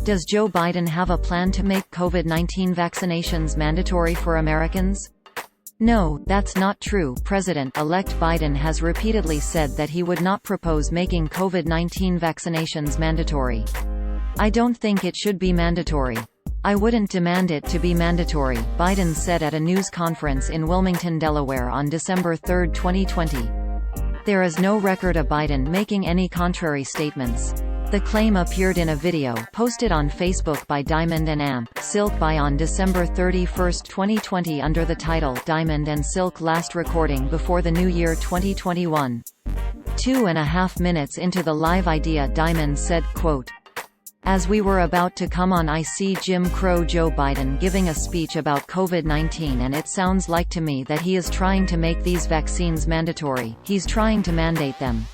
Does Joe Biden have a plan to make COVID-19 vaccinations mandatory for Americans? No, that's not true. President-elect Biden has repeatedly said that he would not propose making COVID-19 vaccinations mandatory. I don't think it should be mandatory. I wouldn't demand it to be mandatory, Biden said at a news conference in Wilmington, Delaware on December 3, 2020. There is no record of Biden making any contrary statements. The claim appeared in a video posted on Facebook by Diamond and Amp, Silk by on December 31, 2020 under the title Diamond and Silk Last Recording Before the New Year 2021. 2.5 minutes into the live idea, Diamond said, quote, "As we were about to come on, I see Jim Crow Joe Biden giving a speech about COVID-19, and it sounds like to me that he is trying to make these vaccines mandatory. He's trying to mandate them."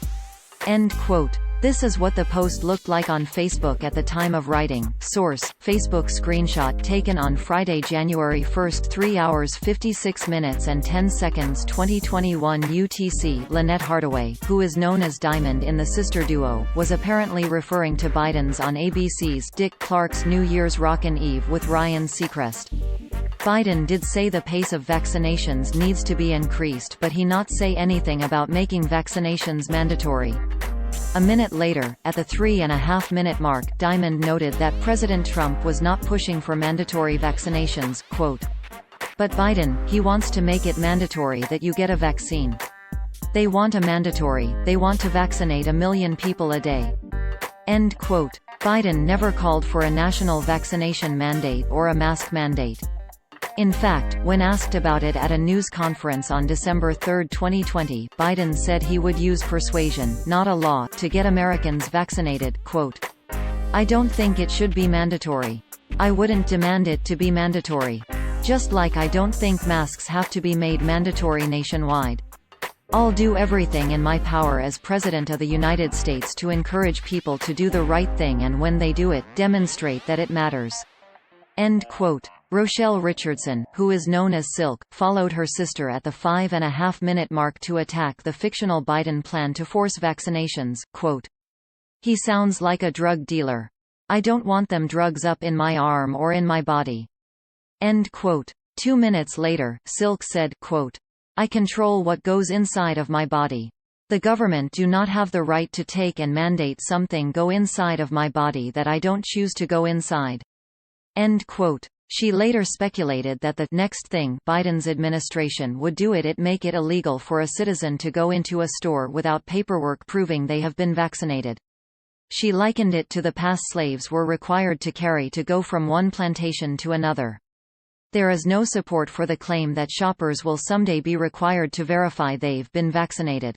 End quote. This is what the post looked like on Facebook at the time of writing. Source: Facebook screenshot taken on Friday, January 1, 3 hours 56 minutes and 10 seconds 2021 UTC. Lynette Hardaway, who is known as Diamond in the sister duo, was apparently referring to Biden's on ABC's Dick Clark's New Year's Rockin' Eve with Ryan Seacrest. Biden did say the pace of vaccinations needs to be increased, but he not say anything about making vaccinations mandatory. A minute later, at the 3.5-minute mark, Diamond noted that President Trump was not pushing for mandatory vaccinations, quote, "But Biden, he wants to make it mandatory that you get a vaccine. They want a mandatory, they want to vaccinate 1 million people a day." End quote. Biden never called for a national vaccination mandate or a mask mandate. In fact, when asked about it at a news conference on December 3, 2020, Biden said he would use persuasion, not a law, to get Americans vaccinated, quote, "I don't think it should be mandatory. I wouldn't demand it to be mandatory. Just like I don't think masks have to be made mandatory nationwide. I'll do everything in my power as President of the United States to encourage people to do the right thing, and when they do it, demonstrate that it matters." End quote. Rochelle Richardson, who is known as Silk, followed her sister at the 5.5-minute mark to attack the fictional Biden plan to force vaccinations, quote, "He sounds like a drug dealer. I don't want them drugs up in my arm or in my body." End quote. 2 minutes later, Silk said, quote, "I control what goes inside of my body. The government do not have the right to take and mandate something go inside of my body that I don't choose to go inside." End quote. She later speculated that the next thing Biden's administration would do it make it illegal for a citizen to go into a store without paperwork proving they have been vaccinated. She likened it to the pass slaves were required to carry to go from one plantation to another. There is no support for the claim that shoppers will someday be required to verify they've been vaccinated.